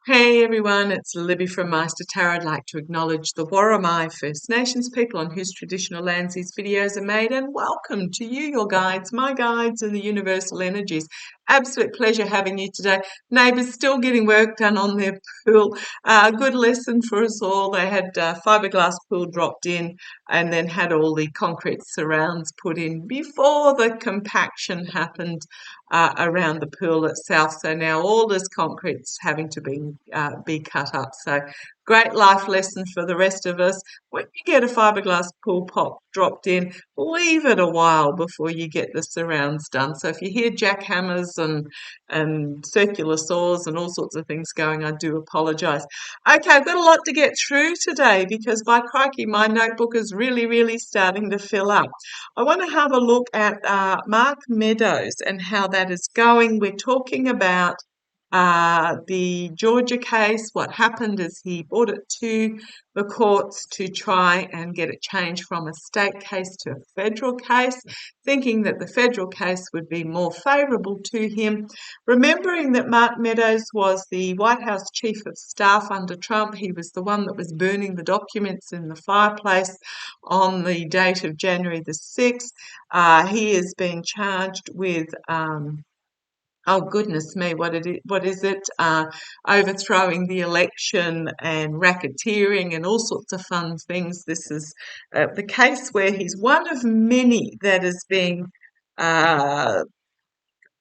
Hey everyone, it's Libby from Maighstirtarot. Tarot. I'd like to acknowledge the Worimi First Nations people on whose traditional lands these videos are made, and welcome to you, your guides, my guides, and the universal energies. Absolute pleasure having you today. Neighbours still getting work done on their pool. Good lesson for us all. They had fiberglass pool dropped in and then had all the concrete surrounds put in before the compaction happened around the pool itself. So now all this concrete's having to be cut up. So great life lesson for the rest of us. When you get a fiberglass pool pop dropped in, leave it a while before you get the surrounds done. So if you hear jackhammers and circular saws and all sorts of things going, I do apologise. Okay, I've got a lot to get through today because by crikey, my notebook is really starting to fill up. I want to have a look at Mark Meadows and how that is going. We're talking about the Georgia case. What happened is he brought it to the courts to try and get it changed from a state case to a federal case, thinking that the federal case would be more favourable to him. Remembering that Mark Meadows was the White House Chief of Staff under Trump, he was the one that was burning the documents in the fireplace on the date of January the 6th. He is being charged with oh goodness me, what is it? Overthrowing the election and racketeering and all sorts of fun things. This is the case where he's one of many that is being uh,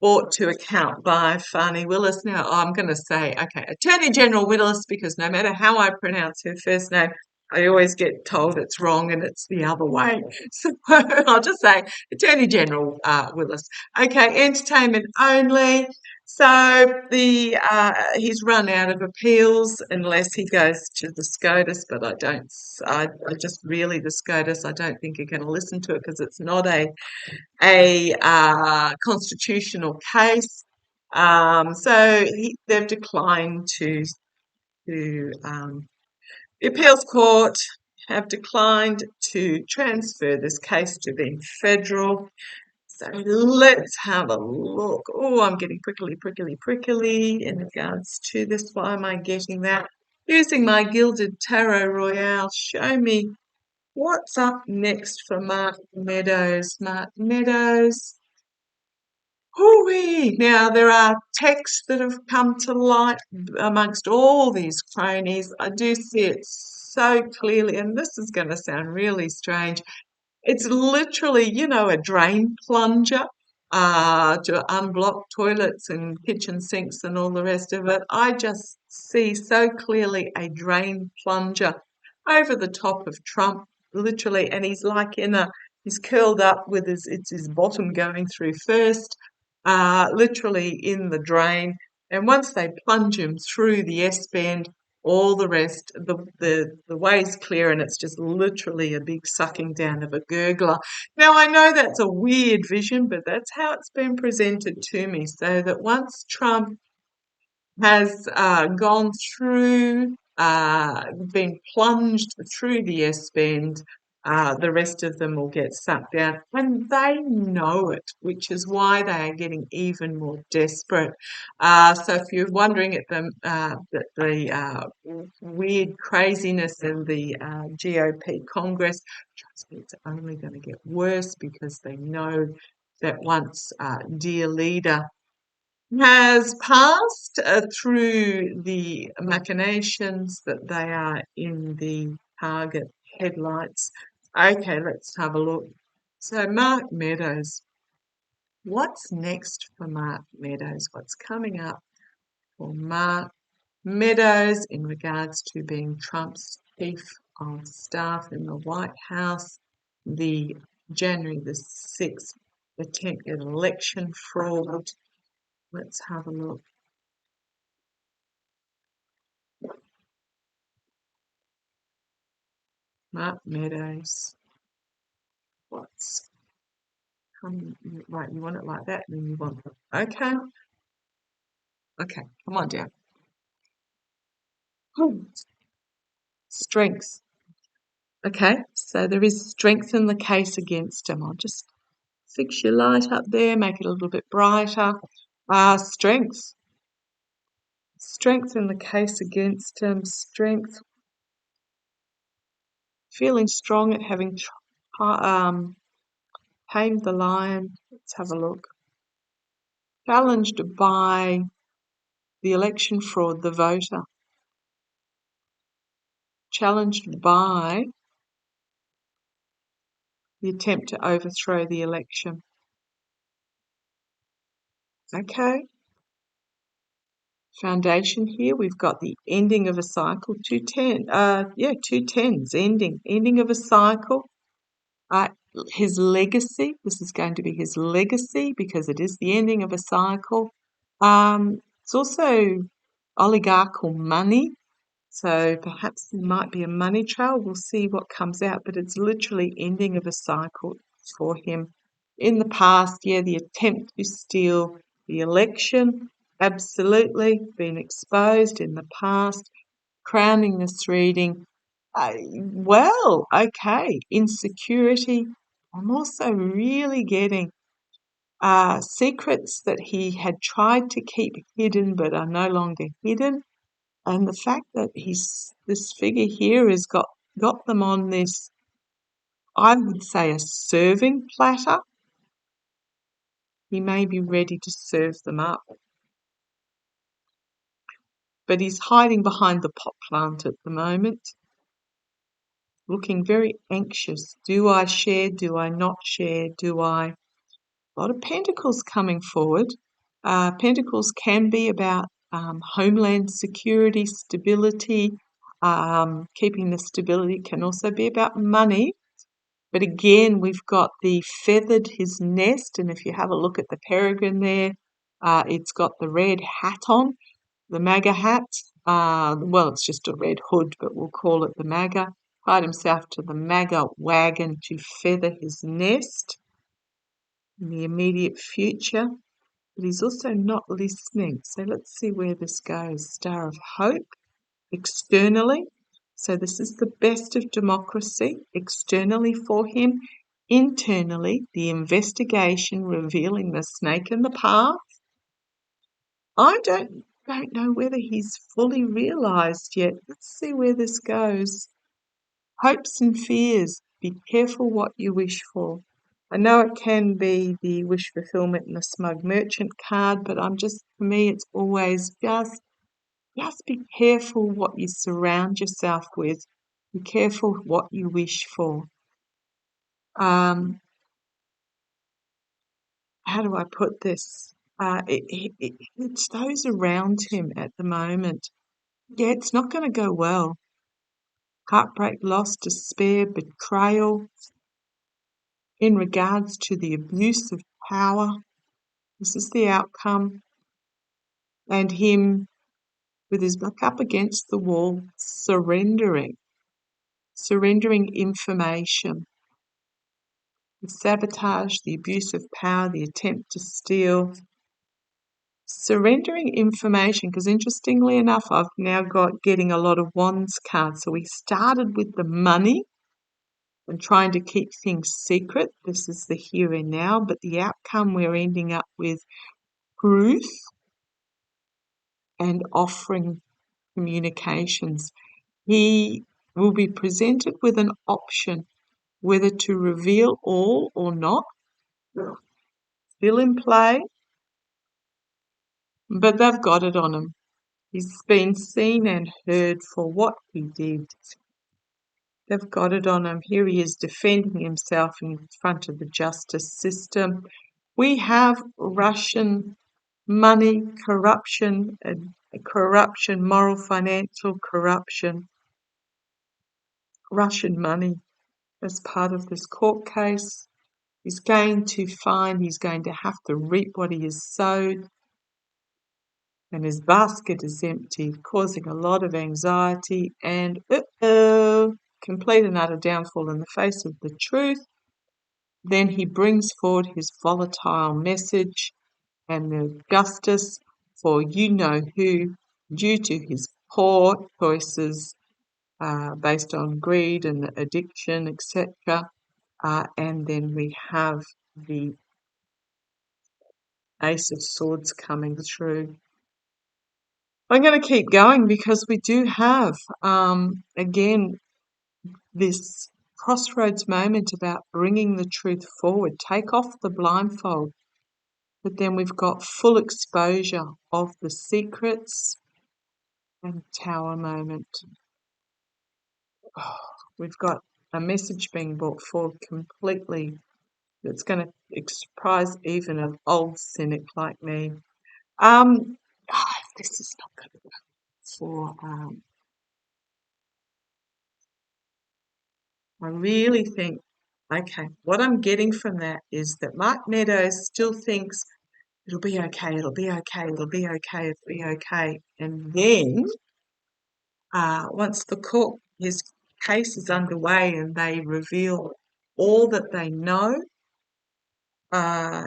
brought to account by Fani Willis. Now, I'm going to say, okay, Attorney General Willis, because no matter how I pronounce her first name, I always get told it's wrong and it's the other way. So I'll just say Attorney General Willis. Okay, entertainment only. So he's run out of appeals unless he goes to the SCOTUS, but I just really the SCOTUS, I don't think you're going to listen to it because it's not a constitutional case. They've declined to the appeals court have declined to transfer this case to being federal. So let's have a look. Oh, I'm getting prickly in regards to this. Why am I getting that? Using my Gilded Tarot Royale, show me what's up next for Mark Meadows. Mark Meadows. Hooey! Now, there are texts that have come to light amongst all these cronies. I do see it so clearly, and this is going to sound really strange. It's literally, a drain plunger to unblock toilets and kitchen sinks and all the rest of it. I just see so clearly a drain plunger over the top of Trump, literally, and he's like he's curled up with his bottom going through first, literally in the drain. And once they plunge him through the S bend, all the rest, the way's clear, and it's just literally a big sucking down of a gurgler. Now, I know that's a weird vision, but that's how it's been presented to me. So that once Trump has gone through, been plunged through the S bend, the rest of them will get sucked out, and they know it, which is why they are getting even more desperate. So if you're wondering at the weird craziness in the GOP Congress, trust me, it's only going to get worse because they know that once dear leader has passed through the machinations that they are in the target headlights. Okay, let's have a look. So Mark Meadows, what's next for Mark Meadows? What's coming up for Mark Meadows in regards to being Trump's chief of staff in the White House, the January the 6th attempted election fraud? Let's have a look. Mark Meadows. What's coming? Right, you want it like that, and then you want it. Okay. Okay, come on down. Strength. Okay, so there is strength in the case against him. I'll just fix your light up there, make it a little bit brighter. Strength. Strength in the case against him, strength, feeling strong at having tamed the lion. Let's have a look. Challenged by the election fraud, the voter. Challenged by the attempt to overthrow the election. Okay. Foundation here, we've got the ending of a cycle, 2 tens, ending of a cycle. His legacy, this is going to be his legacy because it is the ending of a cycle. It's also oligarchical money, so perhaps there might be a money trail. We'll see what comes out, but it's literally ending of a cycle for him. In the past, the attempt to steal the election, absolutely been exposed in the past. Crowning this reading, okay, insecurity. I'm also really getting secrets that he had tried to keep hidden but are no longer hidden. And the fact that this figure here has got them on this, I would say, a serving platter. He may be ready to serve them up. But he's hiding behind the pot plant at the moment, looking very anxious. Do I share? Do I not share? A lot of pentacles coming forward. Pentacles can be about homeland security, stability. Keeping the stability can also be about money. But again, we've got the feathered his nest, and if you have a look at the peregrine there, it's got the red hat on, the MAGA hat. It's just a red hood, but we'll call it the MAGA. Tied himself to the MAGA wagon to feather his nest in the immediate future. But he's also not listening. So let's see where this goes. Star of Hope, externally. So this is the best of democracy, externally for him. Internally, the investigation revealing the snake in the path. I don't know whether he's fully realised yet. Let's see where this goes. Hopes and fears. Be careful what you wish for. I know it can be the wish fulfillment and the smug merchant card, but for me, it's always just be careful what you surround yourself with. Be careful what you wish for. How do I put this? It's those around him at the moment. Yeah, it's not going to go well. Heartbreak, loss, despair, betrayal. In regards to the abuse of power, this is the outcome. And him with his back up against the wall, surrendering information. The sabotage, the abuse of power, the attempt to steal, surrendering information, because interestingly enough, I've now got getting a lot of wands cards. So we started with the money and trying to keep things secret. This is the here and now, but the outcome we're ending up with truth and offering communications. He will be presented with an option whether to reveal all or not. Still in play, but they've got it on him. He's been seen and heard for what he did. They've got it on him. Here he is defending himself in front of the justice system. We have Russian money, corruption, moral, financial corruption. Russian money as part of this court case. He's going to have to reap what he has sowed. And his basket is empty, causing a lot of anxiety and complete and utter downfall in the face of the truth. Then he brings forward his volatile message and the justice for you know who, due to his poor choices based on greed and addiction, etc. And then we have the Ace of Swords coming through. I'm going to keep going because we do have, again, this crossroads moment about bringing the truth forward. Take off the blindfold. But then we've got full exposure of the secrets and tower moment. Oh, we've got a message being brought forward completely that's going to surprise even an old cynic like me. This is not going to work for. I really think. Okay, what I'm getting from that is that Mark Meadows still thinks it'll be okay, it'll be okay, it'll be okay, it'll be okay, and then once his case is underway and they reveal all that they know,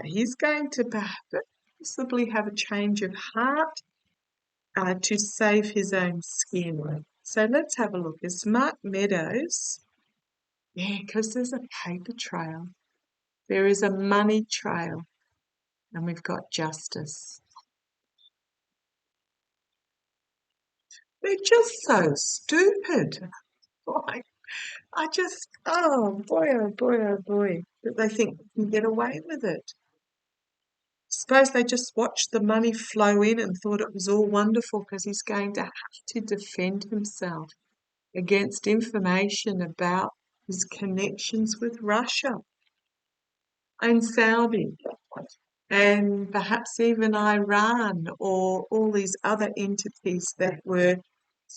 he's going to possibly have a change of heart to save his own skin. So let's have a look. It's Mark Meadows. Yeah, because there's a paper trail. There is a money trail. And we've got justice. They're just so stupid. Like, oh boy, oh boy, oh boy, that they think they can get away with it. Suppose they just watched the money flow in and thought it was all wonderful because he's going to have to defend himself against information about his connections with Russia and Saudi and perhaps even Iran or all these other entities that were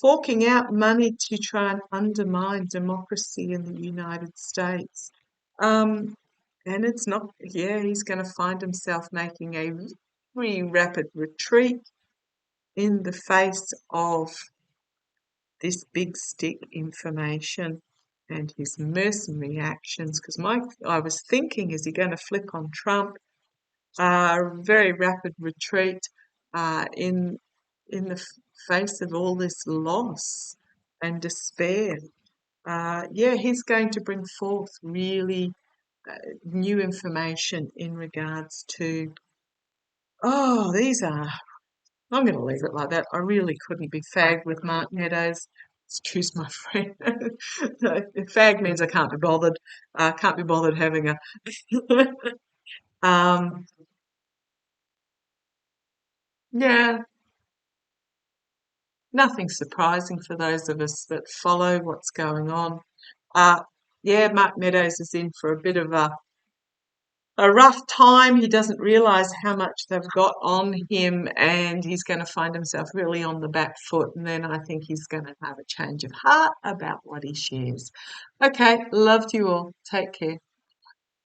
forking out money to try and undermine democracy in the United States. And it's not, yeah, he's going to find himself making a very rapid retreat in the face of this big stick information and his mercenary actions. Because I was thinking, is he going to flip on Trump? Very rapid retreat in the face of all this loss and despair. Yeah, he's going to bring forth really new information in regards to, I'm going to leave it like that. I really couldn't be fagged with Mark Meadows. Excuse my friend. Fag means I can't be bothered. Can't be bothered having a. um, yeah, nothing surprising for those of us that follow what's going on. Yeah, Mark Meadows is in for a bit of a rough time. He doesn't realise how much they've got on him and he's going to find himself really on the back foot, and then I think he's going to have a change of heart about what he shares. Okay, loved you all. Take care.